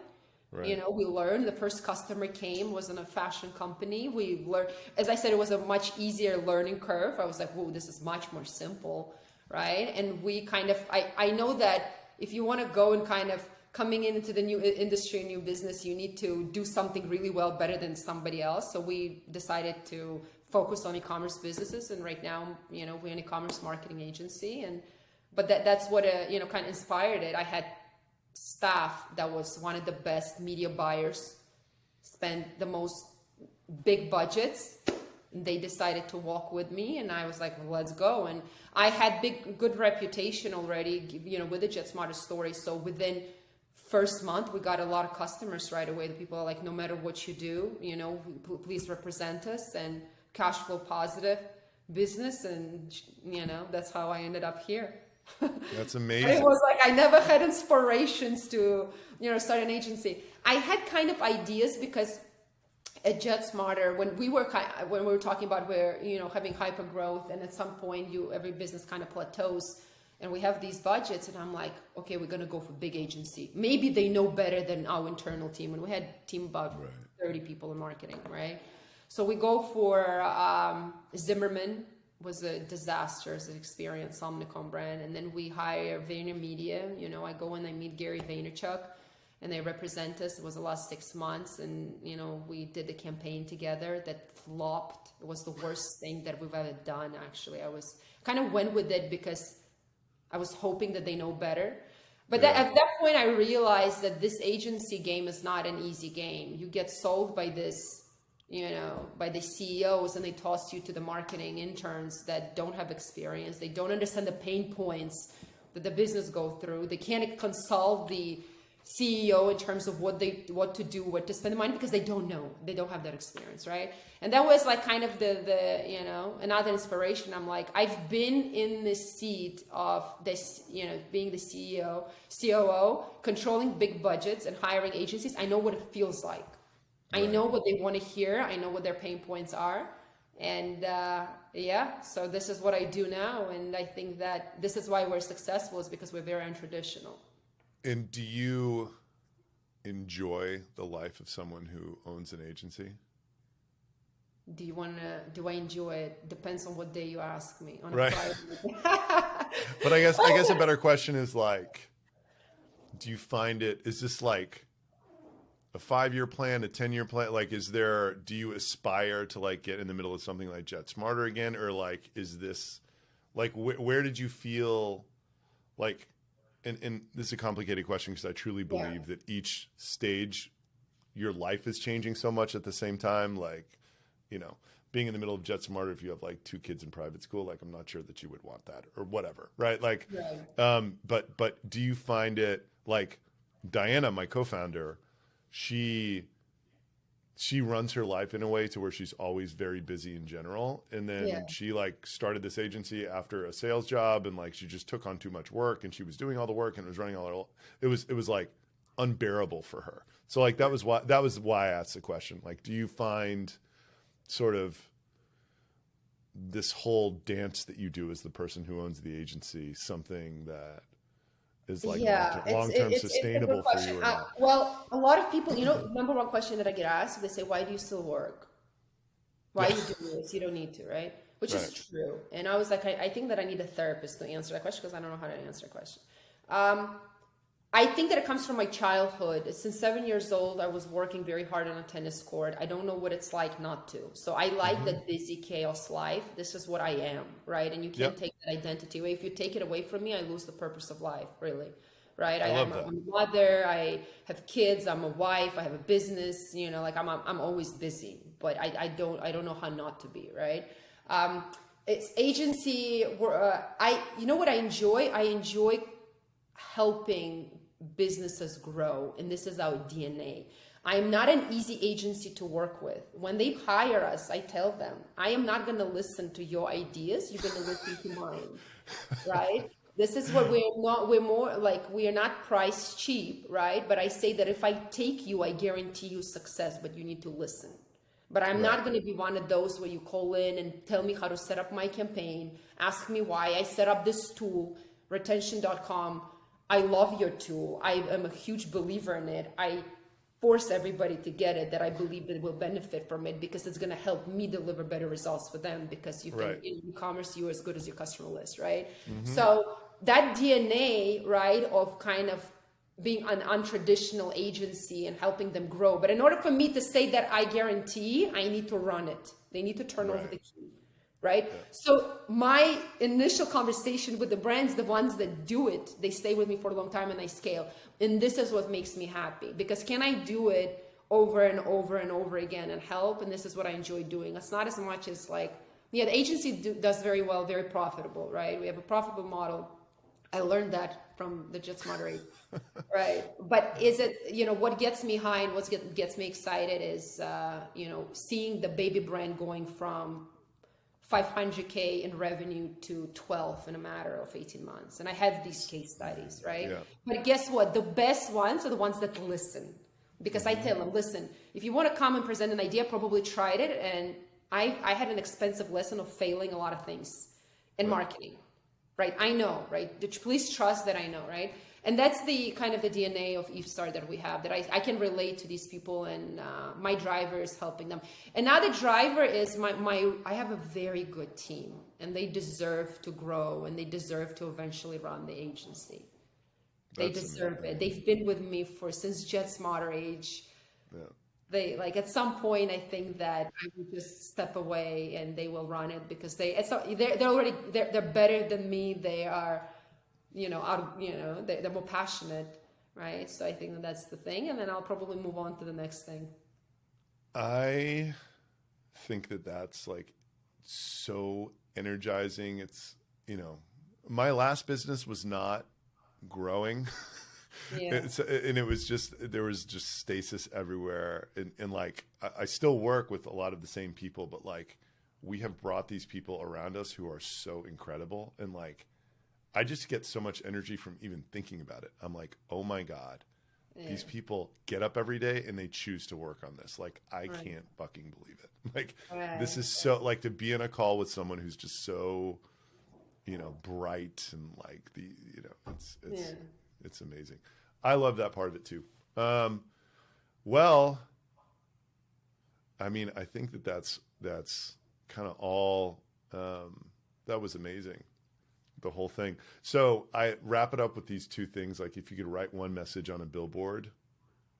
Right. We learned. The first customer was in a fashion company. We learned, as I said, it was a much easier learning curve. I was like, whoa, this is much more simple, right? And we kind of, I know that if you want to go and kind of coming into the new industry, new business, you need to do something really well, better than somebody else. So we decided to focus on e-commerce businesses. And right now, we're an e-commerce marketing agency. But that's what, kind of inspired it. I had staff that was one of the best media buyers, spent the most big budgets. They decided to walk with me, and I was like, well, let's go. And I had good reputation already, with the JetSmarter story. So within first month, we got a lot of customers right away. The people are like, no matter what you do, please represent us, and cash flow positive business. And, that's how I ended up here. That's amazing. It was like I never had inspirations to, start an agency. I had kind of ideas because at JetSmarter, when we were talking about having hyper growth, and at some point every business kind of plateaus, and we have these budgets, and I'm like, okay, we're gonna go for big agency. Maybe they know better than our internal team, and we had a team about 30 people in marketing, right? So we go for Zimmerman. Was a disaster as an experience, Omnicom brand. And then we hire VaynerMedia. I go and I meet Gary Vaynerchuk, and they represent us. It was the last 6 months, and we did the campaign together that flopped. It was the worst thing that we've ever done. Actually, I was kind of went with it because I was hoping that they know better. But at that point, I realized that this agency game is not an easy game. You get sold by this, by the CEOs, and they toss you to the marketing interns that don't have experience. They don't understand the pain points that the business go through. They can't consult the CEO in terms of what to do, what to spend the money, because they don't know. They don't have that experience, right? And that was like kind of the another inspiration. I'm like, I've been in this seat of this, being the CEO, COO, controlling big budgets and hiring agencies. I know what it feels like. Right. I know what they want to hear. I know what their pain points are. And so this is what I do now. And I think that this is why we're successful, is because we're very untraditional. And do you enjoy the life of someone who owns an agency? Do I enjoy it? Depends on what day you ask me. On right. A Friday. But I guess a better question is like, do you find is this like a 5-year plan, a 10-year plan? Like, do you aspire to like get in the middle of something like JetSmarter again? Or like, is this like, where did you feel like, and this is a complicated question because I truly believe that each stage, your life is changing so much at the same time. Like, being in the middle of JetSmarter, if you have like 2 kids in private school, like I'm not sure that you would want that or whatever, right? Like, but do you find it like Diana, my co-founder, she runs her life in a way to where she's always very busy in general. And then she like started this agency after a sales job, and like she just took on too much work, and she was doing all the work and was running it was like unbearable for her. So like that was why I asked the question. Like, do you find sort of this whole dance that you do as the person who owns the agency something that is like long-term sustainable for you or not? Well, a lot of people, number one question that I get asked, they say, why do you still work? Why are you doing this? You don't need to, right? Which is true. And I was like, I think that I need a therapist to answer that question, because I don't know how to answer the question. I think that it comes from my childhood. Since 7 years old, I was working very hard on a tennis court. I don't know what it's like not to. So I like that busy chaos life. This is what I am, right? And you can't take that identity away. If you take it away from me, I lose the purpose of life, really, right? I'm a mother. I have kids. I'm a wife. I have a business. Like I'm always busy, but I don't know how not to be, right? It's agency. You know what I enjoy? I enjoy helping businesses grow, and this is our DNA. I am not an easy agency to work with. When they hire us, I tell them, I am not going to listen to your ideas. You're going to listen to mine, right? This is what we're more like, we are not price cheap, right? But I say that if I take you, I guarantee you success, but you need to listen. But I'm not going to be one of those where you call in and tell me how to set up my campaign, ask me why I set up this tool, retention.com. I love your tool. I am a huge believer in it. I force everybody to get it, that I believe that will benefit from it, because it's going to help me deliver better results for them, because you think in e-commerce, you're as good as your customer list, right? So that DNA, right, of kind of being an untraditional agency and helping them grow. But in order for me to say that I guarantee, I need to run it. They need to turn over the key. Right? So my initial conversation with the brands, the ones that do it, they stay with me for a long time and I scale. And this is what makes me happy, because can I do it over and over and over again and help? And this is what I enjoy doing. It's not as much as like, the agency does very well, very profitable, right? We have a profitable model. I learned that from the JetSmarter, right? But is it, what gets me high and what gets me excited is, seeing the baby brand going from 500K in revenue to 12 in a matter of 18 months. And I have these case studies, right? But guess what? The best ones are the ones that listen. Because I tell them, listen, if you want to come and present an idea, probably tried it. And I had an expensive lesson of failing a lot of things in marketing, right? I know, right? Please trust that I know, right? And that's the kind of the DNA of Evestar that we have, that I can relate to these people, and my driver is helping them. And now the driver is I have a very good team, and they deserve to grow, and they deserve to eventually run the agency. They deserve it. They've been with me since JetSmarter age. They at some point, I think that I would just step away and they will run it, because they're better than me. They are they're more passionate, right? So I think that that's the thing, and then I'll probably move on to the next thing. I think that that's like so energizing. It's, my last business was not growing. Yeah. And it was just, there was just stasis everywhere. And like, I still work with a lot of the same people, but like, we have brought these people around us who are so incredible. And like, I just get so much energy from even thinking about it. I'm like, oh my God, these people get up every day and they choose to work on this. Like, I can't fucking believe it. Like, this is so, like, to be in a call with someone who's just so, bright and like it's amazing. I love that part of it too. Well, I mean, I think that's kind of all, that was amazing. The whole thing. So I wrap it up with these two things. Like, if you could write one message on a billboard,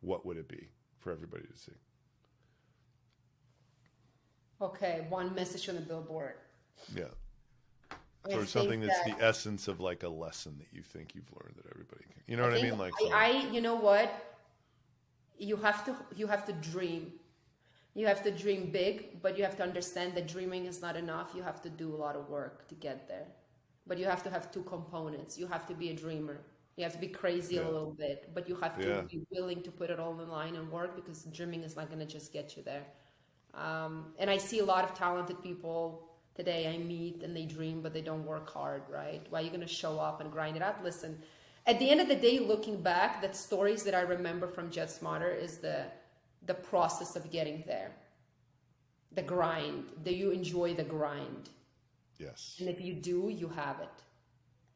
what would it be for everybody to see? Okay, one message on a billboard. Yeah. Or something that's the essence of like a lesson that you think you've learned that everybody can. You know what I mean? Like, you know what? You have to dream. You have to dream big, but you have to understand that dreaming is not enough. You have to do a lot of work to get there. But you have to have two components. You have to be a dreamer. You have to be crazy a little bit, but you have to be willing to put it all in line and work, because dreaming is not going to just get you there. And I see a lot of talented people today I meet, and they dream, but they don't work hard, right? Why are you going to show up and grind it out? Listen, at the end of the day, looking back, the stories that I remember from JetSmarter is the process of getting there. The grind. Do you enjoy the grind? yes. And if you do, you have it.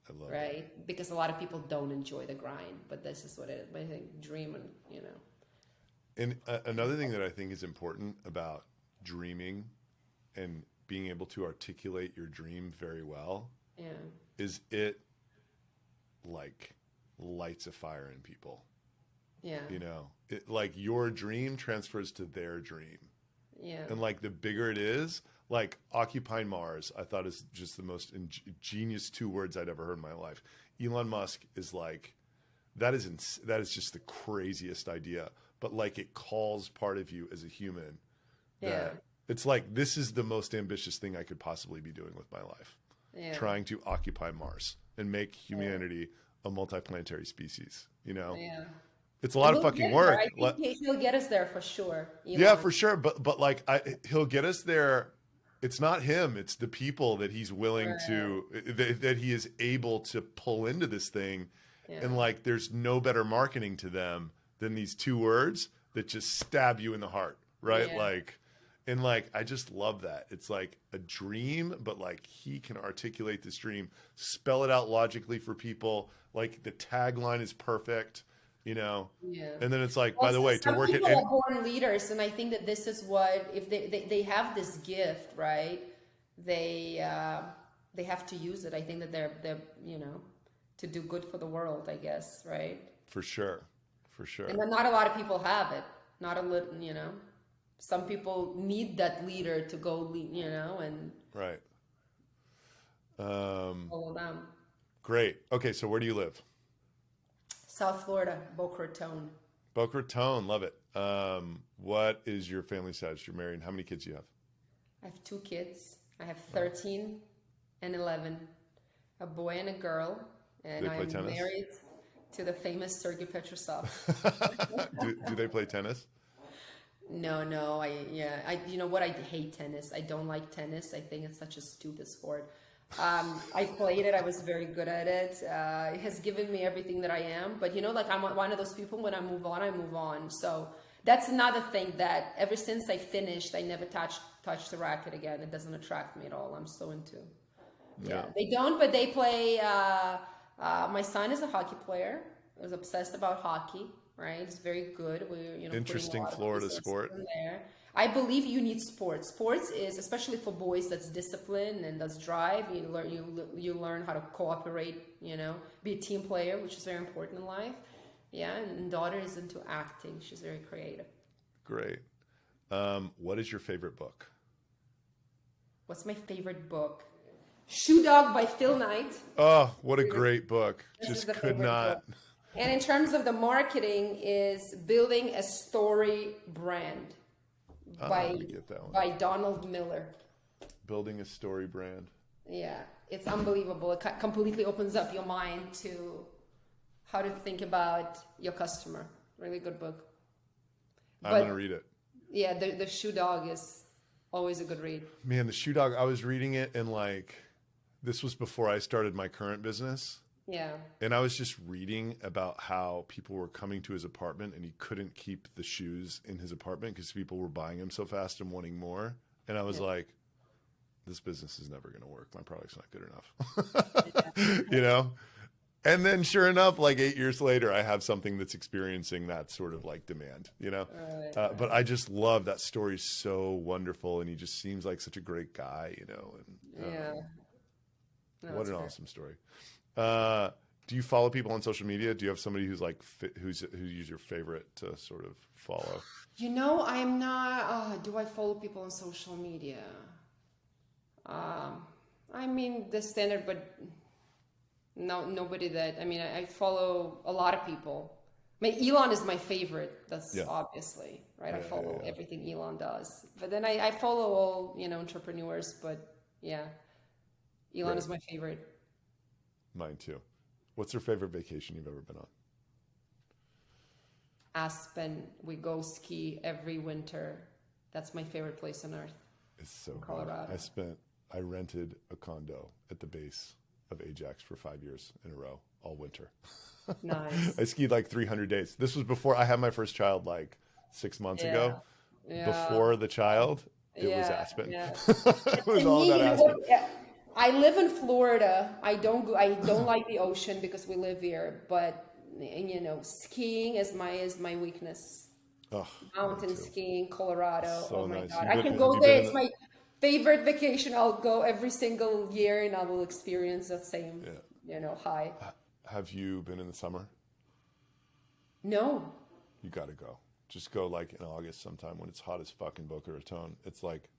I love right? That. Because a lot of people don't enjoy the grind, but this is what it is. I think dream and. And another thing that I think is important about dreaming and being able to articulate your dream very well is it like lights a fire in people. Yeah. It, like, your dream transfers to their dream. Yeah. And like, the bigger it is, like Occupy Mars, I thought is just the most genius two words I'd ever heard in my life. Elon Musk is like, that is just the craziest idea. But like, it calls part of you as a human that it's like, this is the most ambitious thing I could possibly be doing with my life. Yeah. Trying to occupy Mars and make humanity a multiplanetary species, Yeah. It's a lot of fucking work. I think he'll get us there for sure. Yeah, for sure. But like, he'll get us there. It's not him. It's the people that he's willing to, that he is able to pull into this thing. Yeah. And like, there's no better marketing to them than these two words that just stab you in the heart. Right. Yeah. Like, I just love that. It's like a dream, but like, he can articulate this dream, spell it out logically for people. Like, the tagline is perfect. Yeah. And then it's like, by the way, to work at. Some people are born leaders, and I think that this is what, if they have this gift, right? They have to use it. I think that they're to do good for the world, I guess, right? For sure. And not a lot of people have it. Not a little, Some people need that leader to go lead, and right. Follow them. Great. Okay, so where do you live? South Florida, Boca Raton. Boca Raton, love it. What is your family status? You're married. How many kids do you have? I have 2 kids. I have 13 and 11, a boy and a girl, and I'm married to the famous Sergey Petrossov. do they play tennis? No. You know what? I hate tennis. I don't like tennis. I think it's such a stupid sport. I played it. I was very good at it. It has given me everything that I am. But I'm one of those people, when I move on, I move on. So that's another thing that ever since I finished, I never touched the racket again. It doesn't attract me at all. I'm so into. Yeah. They don't, but they play. My son is a hockey player. I was obsessed about hockey. Right, it's very good. We're interesting Florida sport. There. I believe you need sports. Sports is, especially for boys, that's discipline and that's drive. You learn how to cooperate. Be a team player, which is very important in life. Yeah, and daughter is into acting. She's very creative. Great. What is your favorite book? What's my favorite book? Shoe Dog by Phil Knight. Oh, what a great book. This is Just the could favorite not. book. And in terms of the marketing is Building a Story Brand Let me get that one. by Donald Miller. Building a Story Brand. Yeah, it's unbelievable. It completely opens up your mind to how to think about your customer. Really good book. I'm going to read it. Yeah, the Shoe Dog is always a good read. Man, the Shoe Dog, I was reading it and like, this was before I started my current business. Yeah. And I was just reading about how people were coming to his apartment and he couldn't keep the shoes in his apartment because people were buying them so fast and wanting more. And I was like, this business is never going to work. My product's not good enough. You know? And then sure enough, like 8 years later, I have something that's experiencing that sort of like demand, you know? But I just love that story. So wonderful. And he just seems like such a great guy, you know? And No, what an awesome story. Do you follow people on social media? Do you have somebody who's like, who's your favorite to sort of follow? You know, I'm not, do I follow people on social media? I mean, the standard, but no, nobody that, I mean, I follow a lot of people. I mean, Elon is my favorite. That's obviously, right? I follow everything Elon does. But then I follow all, you know, entrepreneurs, but yeah, Elon is my favorite. Mine too. What's your favorite vacation you've ever been on? Aspen. We go ski every winter. That's my favorite place on earth. It's so Colorado. I rented a condo at the base of Ajax for 5 years in a row, all winter. Nice. I skied like 300 days. This was before I had my first child, like 6 months ago. Before the child, it was Aspen. It was all about Aspen. I live in Florida. I don't like the ocean because we live here, but you know, skiing is my weakness. Mountain skiing, Colorado. So oh my nice. God. I can go there. It's my favorite vacation. I'll go every single year and I will experience the same, you know, high. Have you been in the summer? No. You got to go. Just go like in August sometime when it's hot as fuck in Boca Raton. It's like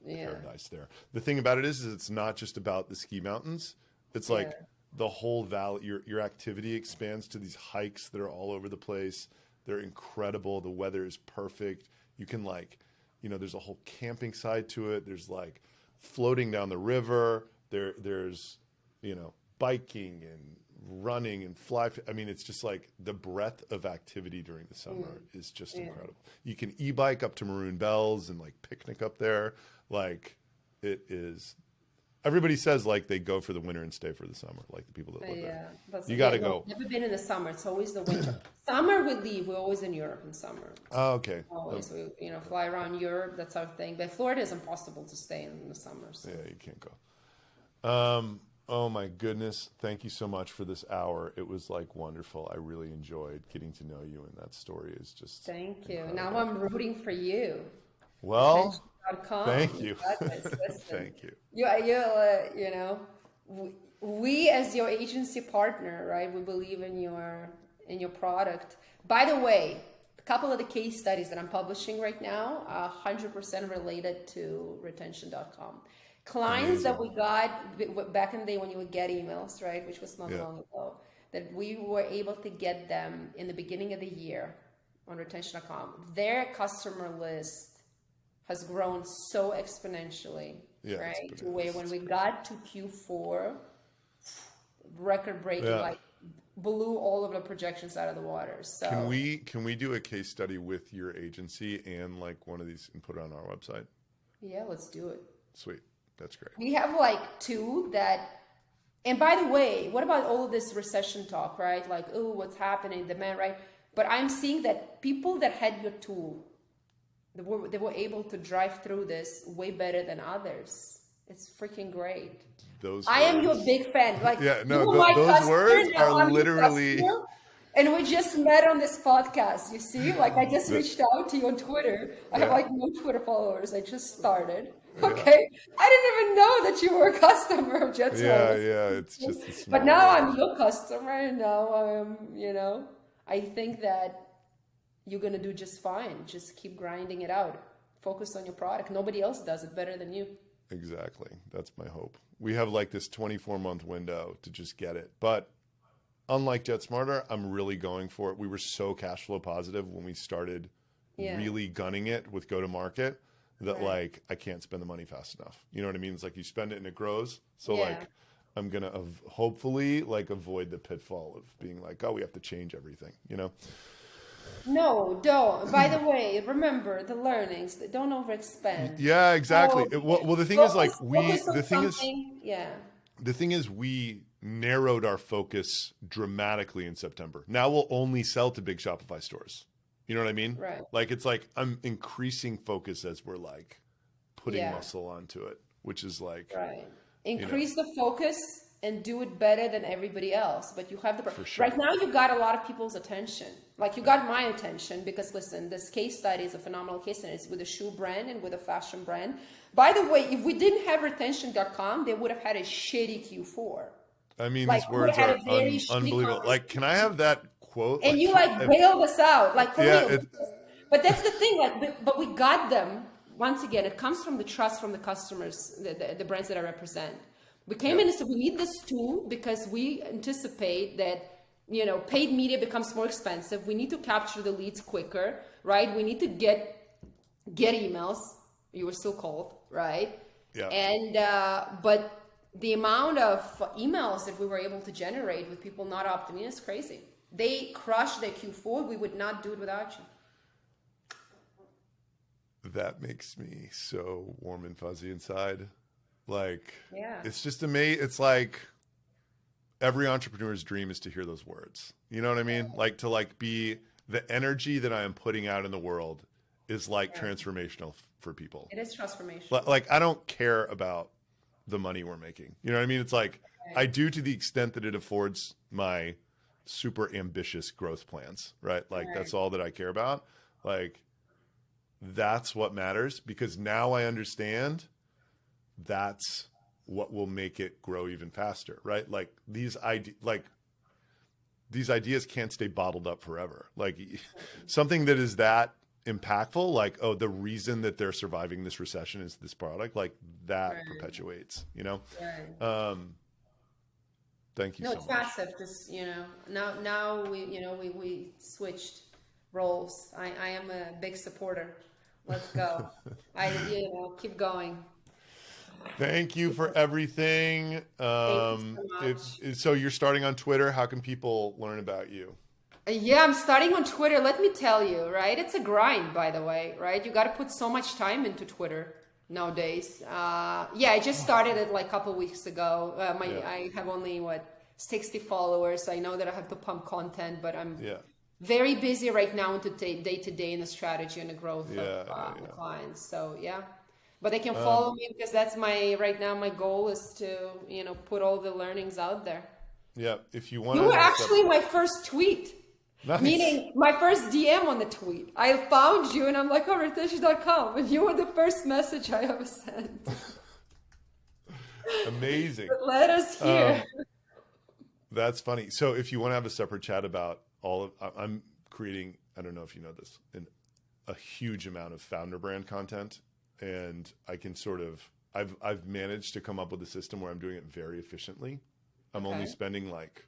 paradise there. The thing about it is it's not just about the ski mountains. It's like the whole valley. Your activity expands to these hikes that are all over the place. They're incredible. The weather is perfect. You can like, you know, there's a whole camping side to it. There's like floating down the river. There's, you know, biking and running and fly. I mean, it's just like the breadth of activity during the summer is just incredible. You can e-bike up to Maroon Bells and like picnic up there. Like it is. Everybody says like they go for the winter and stay for the summer, like the people that live there. You got to go. Never been in the summer. It's always the winter. Summer we leave. We're always in Europe in summer. Oh, okay. Always, we fly around Europe. That's our thing. But Florida is impossible to stay in the summer. So. Yeah, you can't go. Oh my goodness. Thank you so much for this hour. It was like wonderful. I really enjoyed getting to know you, and that story is just Thank you. incredible. Now I'm rooting for you. Well, Attention.com. thank you. Thank you. You know, we as your agency partner, right? We believe in your product. By the way, a couple of the case studies that I'm publishing right now are 100% related to retention.com. Clients that we got back in the day when you would get emails, right, which was not long ago, that we were able to get them in the beginning of the year on retention.com. Their customer list has grown so exponentially, right? To where when we got to Q4, record breaking, like blew all of the projections out of the water. So can we do a case study with your agency and like one of these and put it on our website? Yeah, let's do it. Sweet. That's great. We have like two that, and by the way, what about all of this recession talk, right? Like, oh, what's happening, demand, right? But I'm seeing that people that had your tool, they were able to drive through this way better than others. It's freaking great. I am your big fan. Like, those words are literally. And we just met on this podcast. You see, like I just reached out to you on Twitter. I have like no Twitter followers. I just started. Okay, I didn't even know that you were a customer of JetSmarter. It's just. But now I'm your customer, and now I'm, I think that you're gonna do just fine. Just keep grinding it out. Focus on your product. Nobody else does it better than you. Exactly. That's my hope. We have like this 24-month window to just get it. But unlike JetSmarter, I'm really going for it. We were so cash flow positive when we started really gunning it with go to market that like I can't spend the money fast enough. You know what I mean? It's like you spend it and it grows. So like I'm going to hopefully like avoid the pitfall of being like, oh, we have to change everything, you know? No, don't. By the way, remember the learnings. Don't overexpend. Yeah, exactly. So, Well, the thing is like focus on something. the thing is we narrowed our focus dramatically in September. Now we'll only sell to big Shopify stores. You know what I mean? Right. Like it's like I'm increasing focus as we're like putting muscle onto it, which is like Increase the focus and do it better than everybody else. But you have the right now you got a lot of people's attention. Like you got my attention because listen, this case study is a phenomenal case study. It's with a shoe brand and with a fashion brand. By the way, if we didn't have retention.com, they would have had a shitty Q4. I mean, like, these words are unbelievable. Like, can I have that quote? And you bailed us out. Like for me, but that's the thing. Like, but we got them. Once again, it comes from the trust from the customers, the brands that I represent. We came in and said, we need this tool because we anticipate that, you know, paid media becomes more expensive. We need to capture the leads quicker, right? We need to get emails. You were still cold, right? Yeah. And, but the amount of emails that we were able to generate with people not opting in is crazy. They crushed their Q4. We would not do it without you. That makes me so warm and fuzzy inside. Like, it's just amazing. It's like every entrepreneur's dream is to hear those words. You know what I mean? Like to like be the energy that I am putting out in the world is like transformational for people. It is transformational. Like I don't care about the money we're making. You know what I mean? It's like I do to the extent that it affords my super ambitious growth plans, right? Like that's all that I care about. Like that's what matters because now I understand that's what will make it grow even faster, right? Like these ideas can't stay bottled up forever. Like something that is that impactful, like, oh, the reason that they're surviving this recession is this product, like that perpetuates, you know? Thank you so much. No, it's massive. Just, you know, now we, you know, we switched roles. I am a big supporter. Let's go. You know, keep going. Thank you for everything. Thank you so much. So you're starting on Twitter. How can people learn about you? Yeah, I'm starting on Twitter. Let me tell you, right? It's a grind, by the way, right? You got to put so much time into Twitter nowadays. I just started it like a couple weeks ago. I have only 60 followers. I know that I have to pump content, but I'm very busy right now into day to day in the strategy and the growth of clients. So but they can follow me because that's right now my goal is to, you know, put all the learnings out there. Yeah. If you want You were actually my first tweet. Nice. Meaning my first DM on the tweet. I found you and I'm like, oh, retention.com. And you were the first message I ever sent. Amazing. But let us hear. That's funny. So if you want to have a separate chat about I'm creating, I don't know if you know this, a huge amount of founder brand content. And I can I've managed to come up with a system where I'm doing it very efficiently. I'm only spending like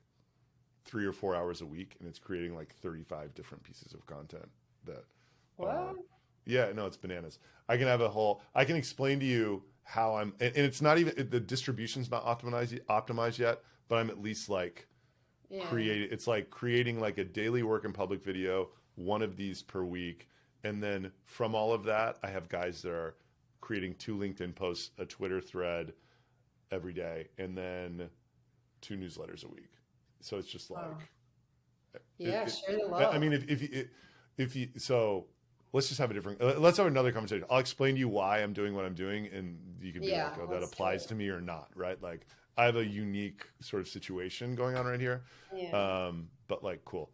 3 or 4 hours a week and it's creating like 35 different pieces of content that it's bananas. I can explain to you how and it's not even, the distribution's not optimized yet, but I'm at least like creating like a daily work in public video, one of these per week. And then from all of that, I have guys that are creating 2 LinkedIn posts, a Twitter thread every day, and then 2 newsletters a week. So it's just like, share the love. I mean, if you, so let's just have let's have another conversation. I'll explain to you why I'm doing what I'm doing, and you can be like, oh, that applies to me or not, right? Like I have a unique sort of situation going on right here. But like, cool.